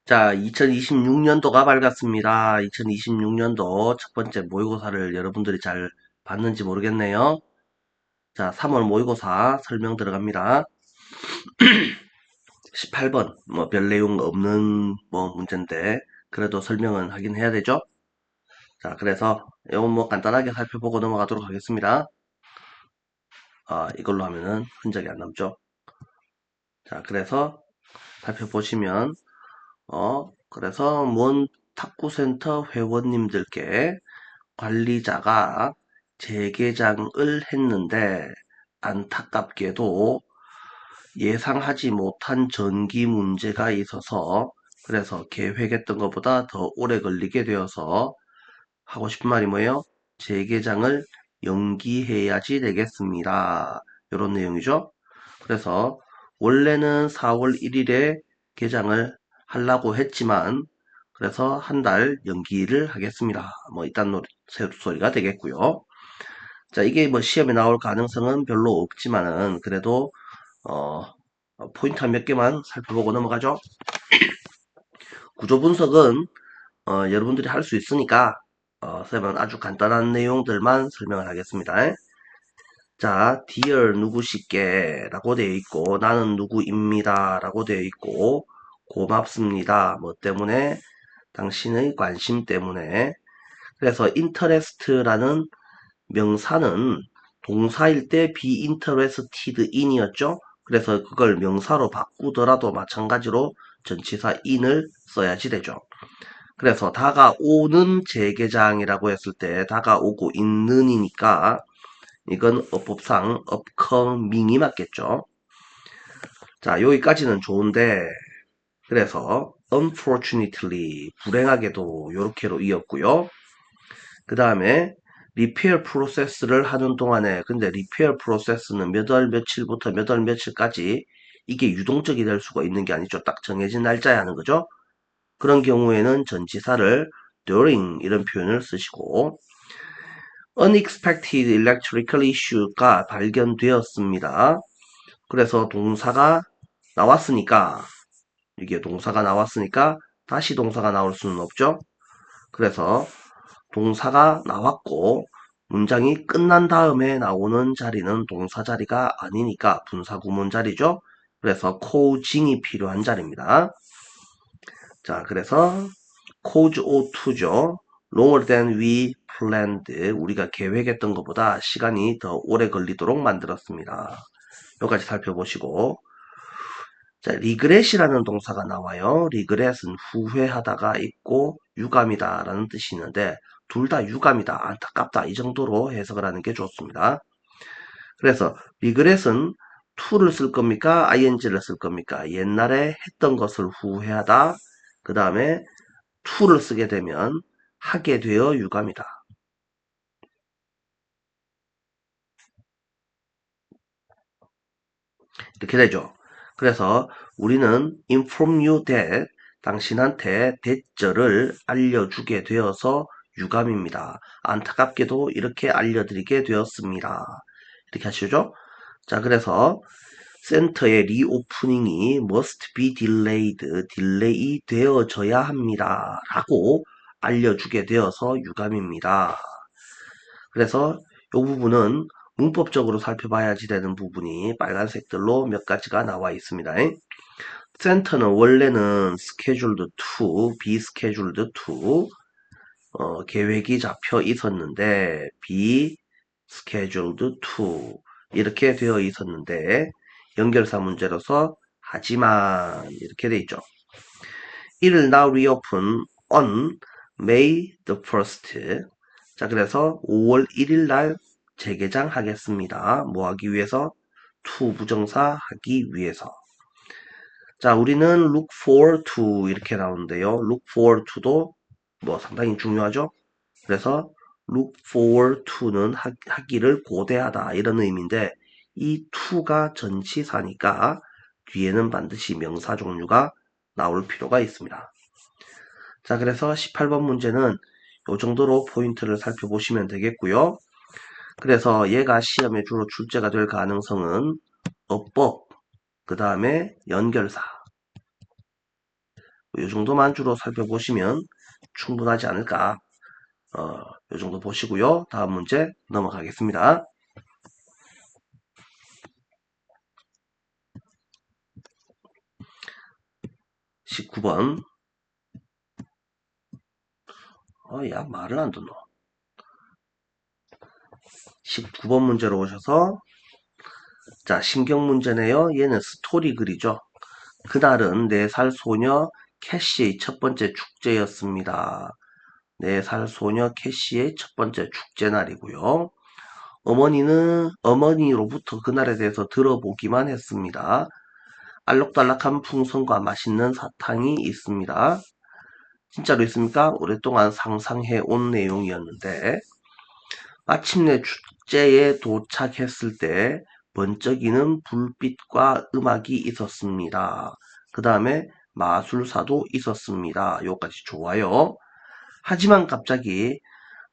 자, 2026년도가 밝았습니다. 2026년도 첫 번째 모의고사를 여러분들이 잘 봤는지 모르겠네요. 자, 3월 모의고사 설명 들어갑니다. 18번, 별 내용 없는 문제인데, 그래도 설명은 하긴 해야 되죠? 자, 그래서 이건 간단하게 살펴보고 넘어가도록 하겠습니다. 이걸로 하면은 흔적이 안 남죠? 자, 그래서 살펴보시면, 그래서 탁구센터 회원님들께 관리자가 재개장을 했는데 안타깝게도 예상하지 못한 전기 문제가 있어서 그래서 계획했던 것보다 더 오래 걸리게 되어서 하고 싶은 말이 뭐예요? 재개장을 연기해야지 되겠습니다. 이런 내용이죠. 그래서 원래는 4월 1일에 개장을 하려고 했지만 그래서 한 달 연기를 하겠습니다. 이딴 소리가 되겠고요. 자, 이게 시험에 나올 가능성은 별로 없지만은 그래도 어, 포인트 한 몇 개만 살펴보고 넘어가죠. 구조 분석은 여러분들이 할 수 있으니까 쌤은 아주 간단한 내용들만 설명을 하겠습니다. 자, dear 누구시께 라고 되어 있고 나는 누구입니다 라고 되어 있고 고맙습니다. 뭐 때문에? 당신의 관심 때문에. 그래서 interest라는 명사는 동사일 때 be interested in이었죠. 그래서 그걸 명사로 바꾸더라도 마찬가지로 전치사 in을 써야지 되죠. 그래서 다가오는 재개장이라고 했을 때 다가오고 있는이니까 이건 어법상 upcoming이 맞겠죠. 자, 여기까지는 좋은데 그래서 unfortunately 불행하게도 요렇게로 이었고요. 그 다음에 리페어 프로세스를 하는 동안에 근데 리페어 프로세스는 몇 월 며칠부터 몇 월 며칠까지 이게 유동적이 될 수가 있는 게 아니죠. 딱 정해진 날짜에 하는 거죠. 그런 경우에는 전치사를 during 이런 표현을 쓰시고 unexpected electrical issue가 발견되었습니다. 그래서 동사가 나왔으니까 이게 동사가 나왔으니까 다시 동사가 나올 수는 없죠. 그래서 동사가 나왔고 문장이 끝난 다음에 나오는 자리는 동사 자리가 아니니까 분사구문 자리죠. 그래서 causing이 필요한 자리입니다. 자, 그래서 cause O2죠. longer than we planned. 우리가 계획했던 것보다 시간이 더 오래 걸리도록 만들었습니다. 여기까지 살펴보시고 자, regret이라는 동사가 나와요. regret은 후회하다가 있고 유감이다 라는 뜻이 있는데 둘 다 유감이다, 안타깝다 이 정도로 해석을 하는 게 좋습니다. 그래서 regret은 to를 쓸 겁니까? ing를 쓸 겁니까? 옛날에 했던 것을 후회하다 그 다음에 to를 쓰게 되면 하게 되어 유감이다. 이렇게 되죠. 그래서 우리는 inform you that 당신한테 대절을 알려주게 되어서 유감입니다. 안타깝게도 이렇게 알려드리게 되었습니다. 이렇게 하시죠. 자, 그래서 센터의 리오프닝이 must be delayed, 딜레이 되어져야 합니다. 라고 알려주게 되어서 유감입니다. 그래서 이 부분은 문법적으로 살펴봐야지 되는 부분이 빨간색들로 몇 가지가 나와 있습니다. 센터는 원래는 scheduled to, be scheduled to 계획이 잡혀 있었는데 be scheduled to 이렇게 되어 있었는데 연결사 문제로서 하지만 이렇게 돼 있죠. 이를 now reopen on May the 1st. 자, 그래서 5월 1일 날 재개장하겠습니다. 뭐 하기 위해서? to 부정사 하기 위해서. 자, 우리는 look forward to 이렇게 나오는데요. look forward to도 상당히 중요하죠. 그래서 look forward to는 하기를 고대하다 이런 의미인데 이 to가 전치사니까 뒤에는 반드시 명사 종류가 나올 필요가 있습니다. 자, 그래서 18번 문제는 이 정도로 포인트를 살펴보시면 되겠고요. 그래서 얘가 시험에 주로 출제가 될 가능성은 어법, 그 다음에 연결사, 이 정도만 주로 살펴보시면 충분하지 않을까. 이 정도 보시고요. 다음 문제 넘어가겠습니다. 19번. 야, 말을 안 듣노. 19번 문제로 오셔서, 자, 신경 문제네요. 얘는 스토리 글이죠. 그날은 4살 소녀 캐시의 첫 번째 축제였습니다. 4살 소녀 캐시의 첫 번째 축제 날이고요. 어머니로부터 그날에 대해서 들어보기만 했습니다. 알록달록한 풍선과 맛있는 사탕이 있습니다. 진짜로 있습니까? 오랫동안 상상해 온 내용이었는데, 마침내 축제에 도착했을 때 번쩍이는 불빛과 음악이 있었습니다. 그 다음에 마술사도 있었습니다. 요까지 좋아요. 하지만 갑자기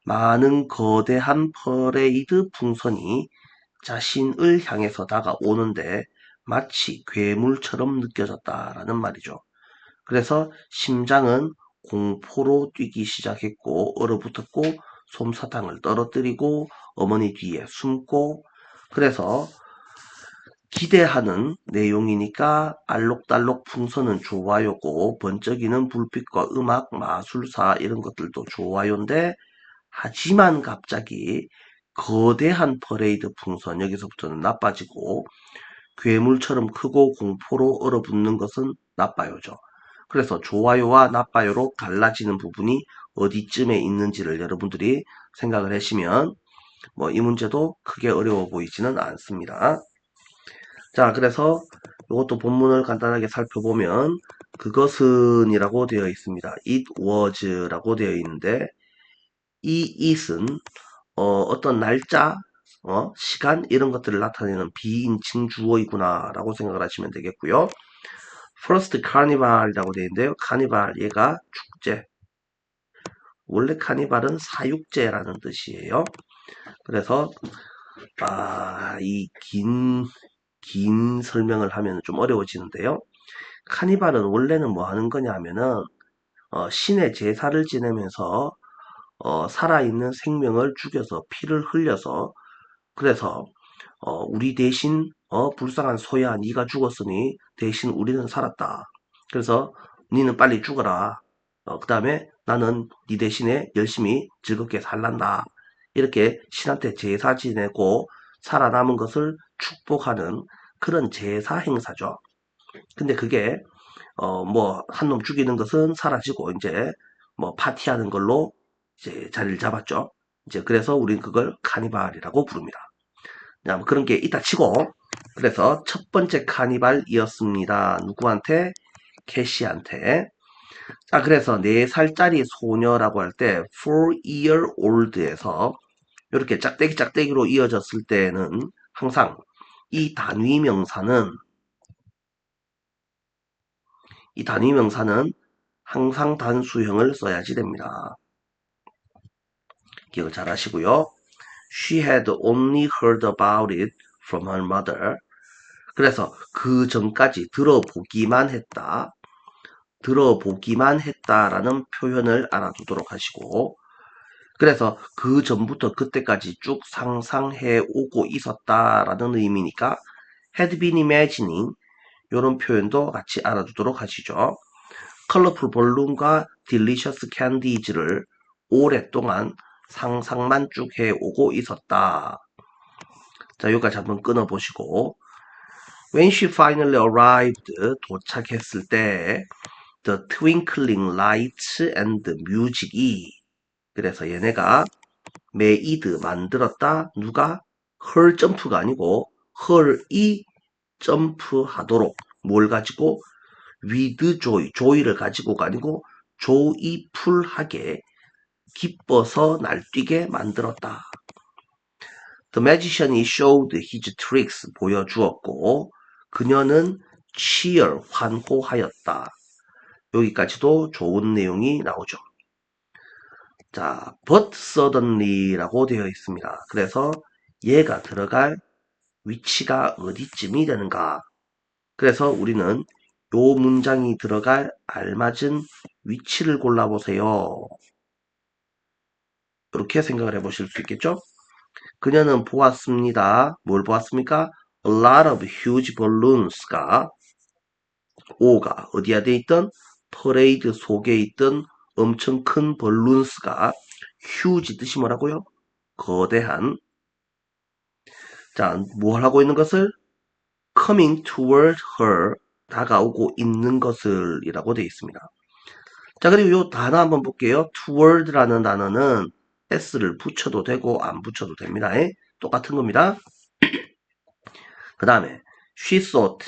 많은 거대한 퍼레이드 풍선이 자신을 향해서 다가오는데 마치 괴물처럼 느껴졌다라는 말이죠. 그래서 심장은 공포로 뛰기 시작했고 얼어붙었고 솜사탕을 떨어뜨리고 어머니 뒤에 숨고, 그래서 기대하는 내용이니까 알록달록 풍선은 좋아요고 번쩍이는 불빛과 음악, 마술사 이런 것들도 좋아요인데, 하지만 갑자기 거대한 퍼레이드 풍선 여기서부터는 나빠지고 괴물처럼 크고 공포로 얼어붙는 것은 나빠요죠. 그래서 좋아요와 나빠요로 갈라지는 부분이 어디쯤에 있는지를 여러분들이 생각을 하시면 이 문제도 크게 어려워 보이지는 않습니다. 자, 그래서 이것도 본문을 간단하게 살펴보면 그것은 이라고 되어 있습니다. It was라고 되어 있는데 이 it은 어떤 날짜, 시간 이런 것들을 나타내는 비인칭 주어이구나 라고 생각을 하시면 되겠고요. First Carnival이라고 되어 있는데요. 카니발 얘가 축제. 원래 카니발은 사육제라는 뜻이에요. 그래서 이 긴 설명을 하면 좀 어려워지는데요. 카니발은 원래는 뭐 하는 거냐 하면은 신의 제사를 지내면서 살아있는 생명을 죽여서 피를 흘려서, 그래서 우리 대신 불쌍한 소야 네가 죽었으니 대신 우리는 살았다. 그래서 니는 빨리 죽어라. 그 다음에 나는 네 대신에 열심히 즐겁게 살란다. 이렇게 신한테 제사 지내고 살아남은 것을 축복하는 그런 제사 행사죠. 근데 그게 뭐 한 놈 죽이는 것은 사라지고 이제 뭐 파티하는 걸로 이제 자리를 잡았죠. 이제 그래서 우린 그걸 카니발이라고 부릅니다. 뭐 그런 게 있다 치고, 그래서 첫 번째 카니발이었습니다. 누구한테? 캐시한테. 자, 그래서 4살짜리 소녀라고 할 때 4year old에서 이렇게 짝대기로 이어졌을 때는 항상 이 단위 명사는 항상 단수형을 써야지 됩니다. 기억을 잘 하시고요. She had only heard about it from her mother. 그래서 그 전까지 들어보기만 했다라는 표현을 알아두도록 하시고, 그래서 그 전부터 그때까지 쭉 상상해 오고 있었다라는 의미니까 had been imagining 이런 표현도 같이 알아두도록 하시죠. 컬러풀 볼룬과 딜리셔스 캔디즈를 오랫동안 상상만 쭉 해오고 있었다. 자, 여기까지 한번 끊어보시고, When she finally arrived, 도착했을 때 The twinkling lights and music이, 그래서 얘네가 made 만들었다. 누가? her 점프가 아니고 her이 점프하도록 뭘 가지고? with joy를 가지고가 아니고 joyful하게 기뻐서 날뛰게 만들었다. The magician이 showed his tricks 보여주었고 그녀는 cheer 환호하였다. 여기까지도 좋은 내용이 나오죠. 자, but suddenly라고 되어 있습니다. 그래서 얘가 들어갈 위치가 어디쯤이 되는가? 그래서 우리는 요 문장이 들어갈 알맞은 위치를 골라보세요. 이렇게 생각을 해보실 수 있겠죠? 그녀는 보았습니다. 뭘 보았습니까? A lot of huge balloons가 O가 어디에 돼 있던 퍼레이드 속에 있던 엄청 큰 balloons가 huge 뜻이 뭐라고요? 거대한. 자, 뭘 하고 있는 것을? coming toward her 다가오고 있는 것을 이라고 되어 있습니다. 자, 그리고 요 단어 한번 볼게요. toward라는 단어는 s를 붙여도 되고 안 붙여도 됩니다. 똑같은 겁니다. 그 다음에 she thought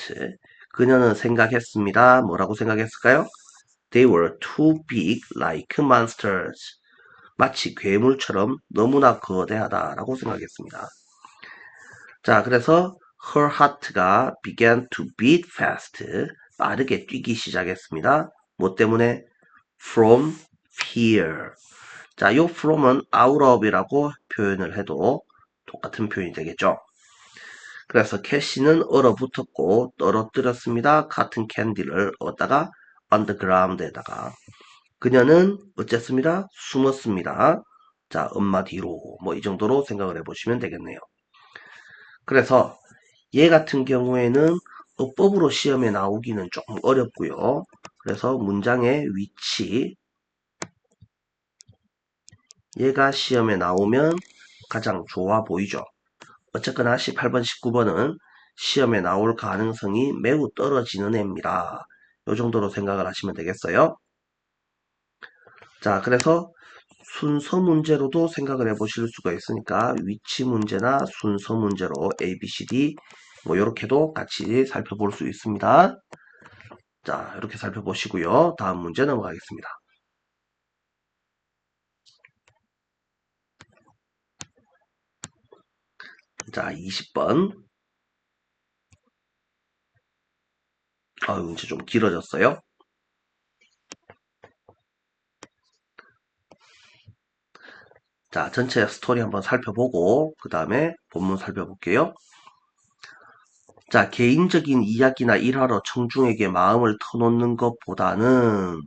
그녀는 생각했습니다. 뭐라고 생각했을까요? They were too big like monsters. 마치 괴물처럼 너무나 거대하다라고 생각했습니다. 자, 그래서 her heart가 began to beat fast. 빠르게 뛰기 시작했습니다. 뭐 때문에? From fear. 자, 요 from은 out of이라고 표현을 해도 똑같은 표현이 되겠죠. 그래서 캐시는 얼어붙었고 떨어뜨렸습니다. 같은 캔디를 얻다가 on the ground에다가 그녀는 어쨌습니다. 숨었습니다. 자, 엄마 뒤로 뭐 이 정도로 생각을 해보시면 되겠네요. 그래서 얘 같은 경우에는 어법으로 시험에 나오기는 조금 어렵고요. 그래서 문장의 위치 얘가 시험에 나오면 가장 좋아 보이죠. 어쨌거나 18번, 19번은 시험에 나올 가능성이 매우 떨어지는 애입니다. 이 정도로 생각을 하시면 되겠어요. 자, 그래서 순서 문제로도 생각을 해보실 수가 있으니까 위치 문제나 순서 문제로 A, B, C, D 뭐 이렇게도 같이 살펴볼 수 있습니다. 자, 이렇게 살펴보시고요. 다음 문제 넘어가겠습니다. 자, 20번. 문제 좀 길어졌어요. 자, 전체 스토리 한번 살펴보고 그 다음에 본문 살펴볼게요. 자, 개인적인 이야기나 일화로 청중에게 마음을 터놓는 것보다는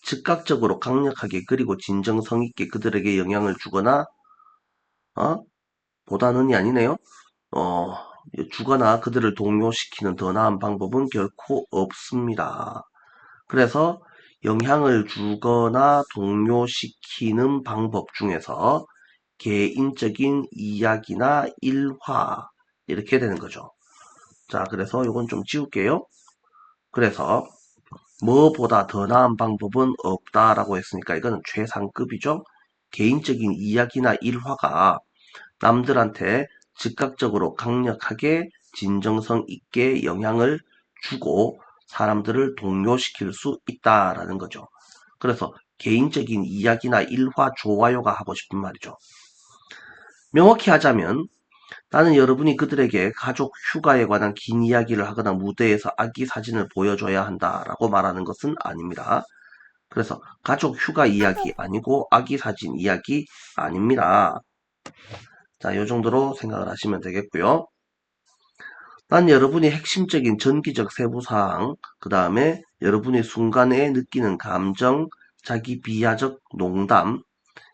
즉각적으로 강력하게 그리고 진정성 있게 그들에게 영향을 주거나 보다는이 아니네요. 어, 주거나 그들을 동요시키는 더 나은 방법은 결코 없습니다. 그래서 영향을 주거나 동요시키는 방법 중에서 개인적인 이야기나 일화 이렇게 되는 거죠. 자, 그래서 이건 좀 지울게요. 그래서 뭐보다 더 나은 방법은 없다라고 했으니까 이거는 최상급이죠. 개인적인 이야기나 일화가 남들한테 즉각적으로 강력하게 진정성 있게 영향을 주고 사람들을 동요시킬 수 있다라는 거죠. 그래서 개인적인 이야기나 일화 좋아요가 하고 싶은 말이죠. 명확히 하자면 나는 여러분이 그들에게 가족 휴가에 관한 긴 이야기를 하거나 무대에서 아기 사진을 보여줘야 한다라고 말하는 것은 아닙니다. 그래서 가족 휴가 이야기 아니고 아기 사진 이야기 아닙니다. 자, 이 정도로 생각을 하시면 되겠고요. 난 여러분이 핵심적인 전기적 세부사항, 그 다음에 여러분이 순간에 느끼는 감정, 자기 비하적 농담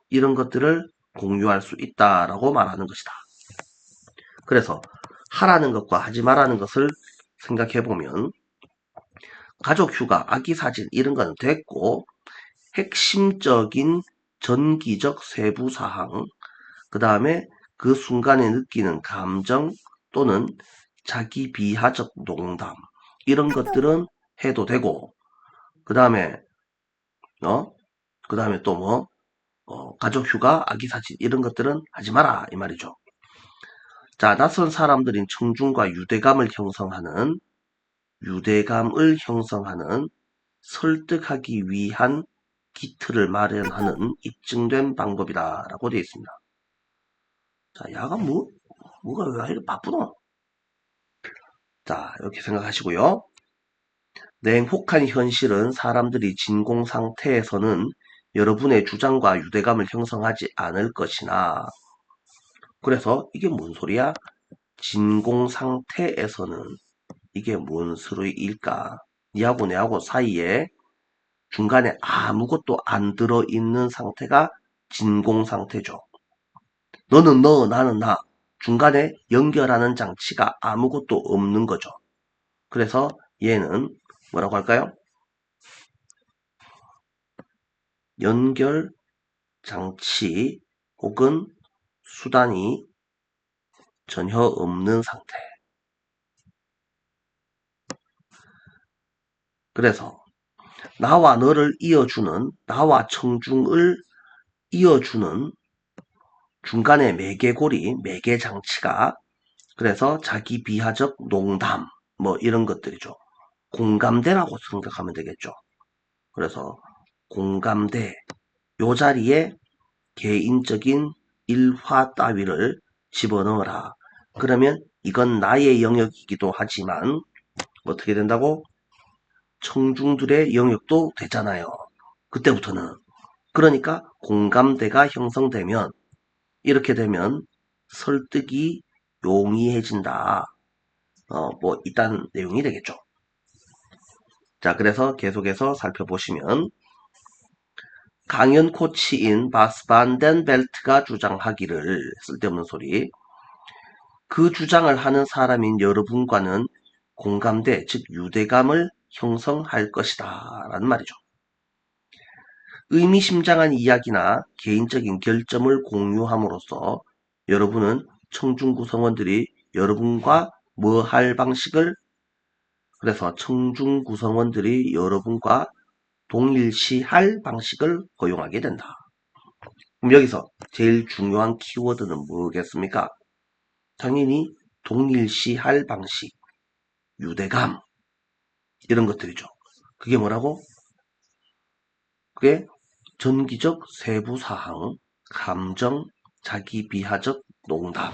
이런 것들을 공유할 수 있다라고 말하는 것이다. 그래서 하라는 것과 하지 말라는 것을 생각해보면 가족 휴가, 아기 사진 이런 건 됐고 핵심적인 전기적 세부사항, 그 다음에 그 순간에 느끼는 감정 또는 자기 비하적 농담 이런 것들은 해도 되고 그 다음에 그 다음에 또 가족 휴가, 아기 사진 이런 것들은 하지 마라 이 말이죠. 자, 낯선 사람들인 청중과 유대감을 형성하는 설득하기 위한 기틀을 마련하는 입증된 방법이다라고 되어 있습니다. 자, 야가 뭐가 왜 이렇게 바쁘노? 자, 이렇게 생각하시고요. 냉혹한 현실은 사람들이 진공 상태에서는 여러분의 주장과 유대감을 형성하지 않을 것이나 그래서 이게 뭔 소리야? 진공 상태에서는 이게 뭔 소리일까? 니하고 내하고 사이에 중간에 아무것도 안 들어있는 상태가 진공 상태죠. 너는 너, 나는 나. 중간에 연결하는 장치가 아무것도 없는 거죠. 그래서 얘는 뭐라고 할까요? 연결 장치 혹은 수단이 전혀 없는 상태. 그래서 나와 너를 이어주는, 나와 청중을 이어주는 중간에 매개고리, 매개장치가 그래서 자기 비하적 농담 뭐 이런 것들이죠. 공감대라고 생각하면 되겠죠. 그래서 공감대 요 자리에 개인적인 일화 따위를 집어넣어라. 그러면 이건 나의 영역이기도 하지만 어떻게 된다고? 청중들의 영역도 되잖아요. 그때부터는. 그러니까 공감대가 형성되면 이렇게 되면 설득이 용이해진다. 뭐 이딴 내용이 되겠죠. 자, 그래서 계속해서 살펴보시면 강연 코치인 바스 반덴 벨트가 주장하기를 쓸데없는 소리 그 주장을 하는 사람인 여러분과는 공감대, 즉 유대감을 형성할 것이다 라는 말이죠. 의미심장한 이야기나 개인적인 결점을 공유함으로써 여러분은 청중 구성원들이 여러분과 뭐 할 방식을 그래서 청중 구성원들이 여러분과 동일시할 방식을 허용하게 된다. 그럼 여기서 제일 중요한 키워드는 뭐겠습니까? 당연히 동일시할 방식, 유대감 이런 것들이죠. 그게 뭐라고? 그게 전기적 세부사항, 감정, 자기 비하적 농담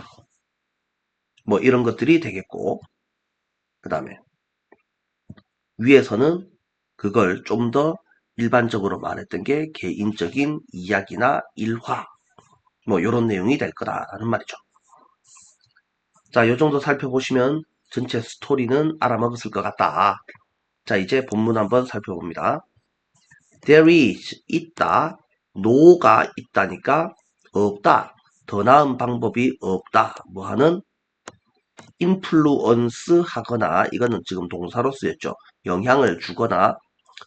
뭐 이런 것들이 되겠고 그 다음에 위에서는 그걸 좀 더 일반적으로 말했던 게 개인적인 이야기나 일화 뭐 이런 내용이 될 거다라는 말이죠. 자, 요 정도 살펴보시면 전체 스토리는 알아먹었을 것 같다. 자, 이제 본문 한번 살펴봅니다. There is 있다. no가 있다니까 없다. 더 나은 방법이 없다. 뭐 하는 influence 하거나 이거는 지금 동사로 쓰였죠. 영향을 주거나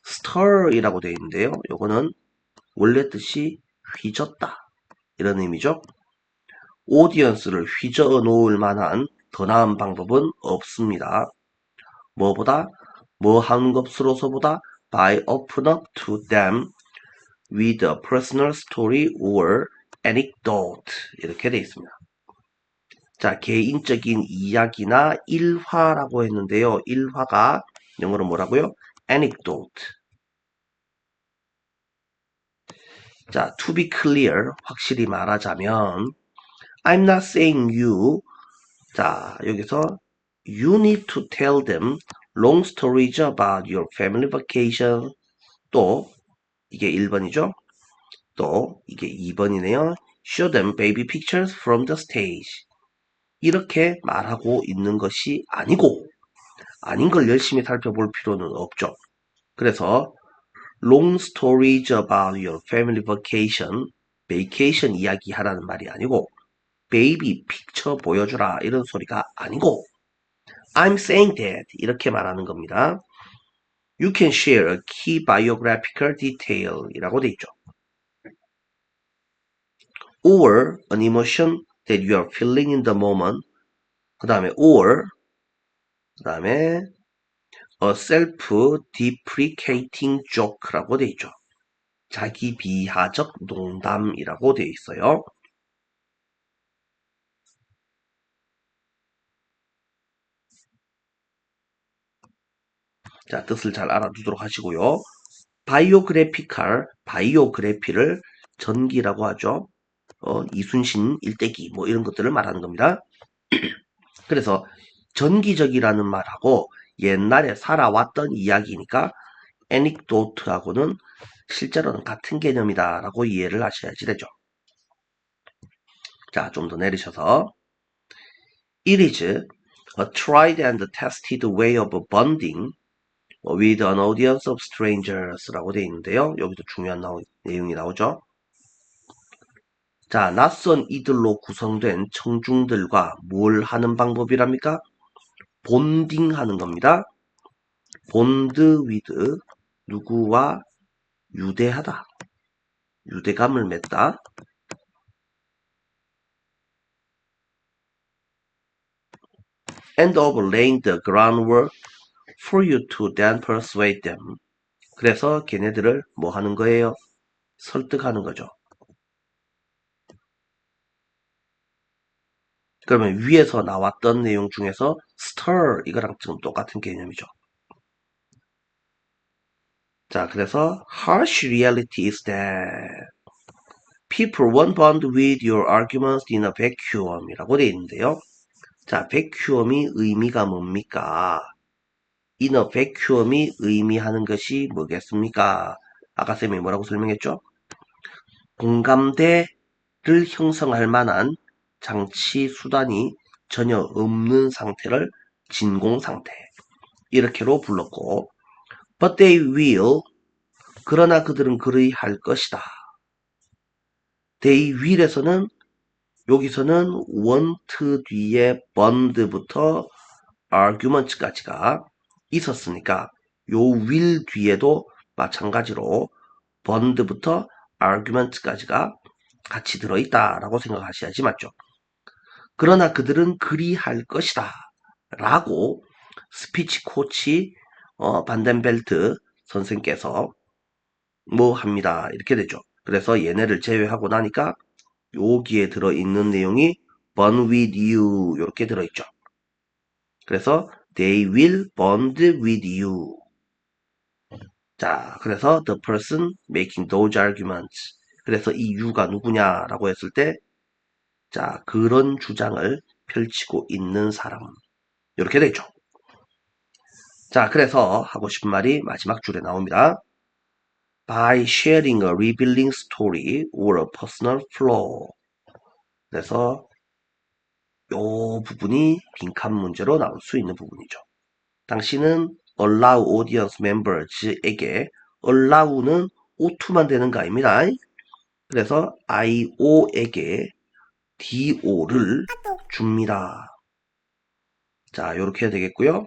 stir이라고 되어 있는데요. 요거는 원래 뜻이 휘젓다. 이런 의미죠. 오디언스를 휘저어 놓을 만한 더 나은 방법은 없습니다. 뭐보다 뭐 하는 것으로서보다 by open up to them with a personal story or anecdote 이렇게 되어 있습니다. 자, 개인적인 이야기나 일화라고 했는데요. 일화가 영어로 뭐라고요? anecdote. 자, to be clear, 확실히 말하자면 I'm not saying you. 자, 여기서 you need to tell them long stories about your family vacation. 또 이게 1번이죠. 또 이게 2번이네요. Show them baby pictures from the stage. 이렇게 말하고 있는 것이 아니고 아닌 걸 열심히 살펴볼 필요는 없죠. 그래서 long stories about your family vacation, vacation 이야기하라는 말이 아니고 베이비 픽처 보여주라 이런 소리가 아니고 I'm saying that 이렇게 말하는 겁니다. You can share a key biographical detail 이라고 돼 있죠. Or an emotion that you are feeling in the moment 그 다음에 or 그 다음에 a self-deprecating joke라고 돼 있죠. 자기 비하적 농담이라고 돼 있어요. 자, 뜻을 잘 알아두도록 하시고요. 바이오그래피칼, 바이오그래피를 전기라고 하죠. 이순신 일대기 뭐 이런 것들을 말하는 겁니다. 그래서 전기적이라는 말하고 옛날에 살아왔던 이야기니까 애닉도트하고는 실제로는 같은 개념이다 라고 이해를 하셔야지 되죠. 자, 좀 더 내리셔서 It is A tried and tested way of bonding with an audience of strangers라고 되어 있는데요. 여기도 중요한 내용이 나오죠. 자, 낯선 이들로 구성된 청중들과 뭘 하는 방법이랍니까? 본딩 하는 겁니다. 본드 위드 누구와 유대하다. 유대감을 맺다. And of laying the groundwork for you to then persuade them. 그래서 걔네들을 뭐 하는 거예요? 설득하는 거죠. 그러면 위에서 나왔던 내용 중에서 stir 이거랑 지금 똑같은 개념이죠. 자, 그래서 harsh reality is that people won't bond with your arguments in a vacuum 이라고 되어 있는데요. 자, vacuum이 의미가 뭡니까? in a vacuum이 의미하는 것이 뭐겠습니까? 아까 쌤이 뭐라고 설명했죠? 공감대를 형성할 만한 장치 수단이 전혀 없는 상태를 진공 상태 이렇게로 불렀고 But they will 그러나 그들은 그리 할 것이다. They will에서는 여기서는 want 뒤에 bond부터 arguments까지가 있었으니까 요 will 뒤에도 마찬가지로 bond부터 arguments까지가 같이 들어있다라고 생각하셔야지 맞죠? 그러나 그들은 그리 할 것이다 라고 스피치 코치 반덴벨트 선생께서 뭐 합니다. 이렇게 되죠. 그래서 얘네를 제외하고 나니까 여기에 들어있는 내용이 bond with you 이렇게 들어있죠. 그래서 they will bond with you. 자, 그래서 the person making those arguments. 그래서 이 you가 누구냐라고 했을 때 자, 그런 주장을 펼치고 있는 사람. 이렇게 되죠. 자, 그래서 하고 싶은 말이 마지막 줄에 나옵니다. By sharing a revealing story or a personal flaw. 그래서 요 부분이 빈칸 문제로 나올 수 있는 부분이죠. 당신은 allow audience members에게 allow는 O2만 되는 거 아닙니다. 그래서 IO에게 DO를 줍니다. 자, 이렇게 해야 되겠고요.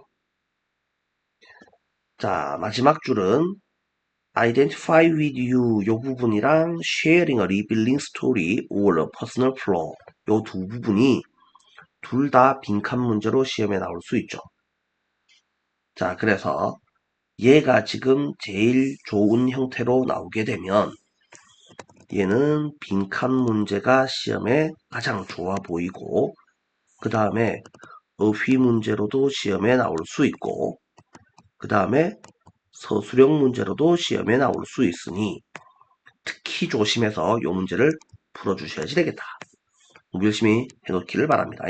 자, 마지막 줄은 identify with you 요 부분이랑 sharing a revealing story or a personal flaw 요 두 부분이 둘 다 빈칸 문제로 시험에 나올 수 있죠. 자, 그래서 얘가 지금 제일 좋은 형태로 나오게 되면 얘는 빈칸 문제가 시험에 가장 좋아 보이고 그 다음에 어휘 문제로도 시험에 나올 수 있고 그 다음에 서술형 문제로도 시험에 나올 수 있으니 특히 조심해서 이 문제를 풀어주셔야지 되겠다. 열심히 해놓기를 바랍니다.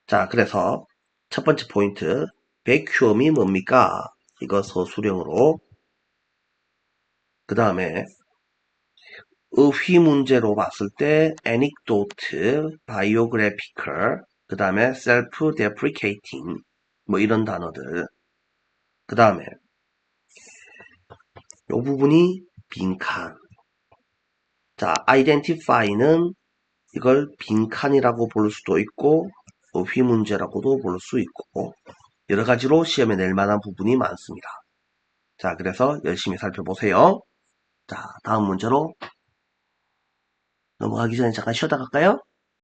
자, 그래서 첫 번째 포인트 vacuum이 뭡니까? 이거 서술형으로 그 다음에 어휘 문제로 봤을 때 anecdote, biographical, 그 다음에 self-deprecating 뭐 이런 단어들 그 다음에 이 부분이 빈칸 자, identify는 이걸 빈칸이라고 볼 수도 있고 어휘 문제라고도 볼 수 있고 여러 가지로 시험에 낼 만한 부분이 많습니다. 자, 그래서 열심히 살펴보세요. 자, 다음 문제로 넘어가기 전에 잠깐 쉬었다 갈까요?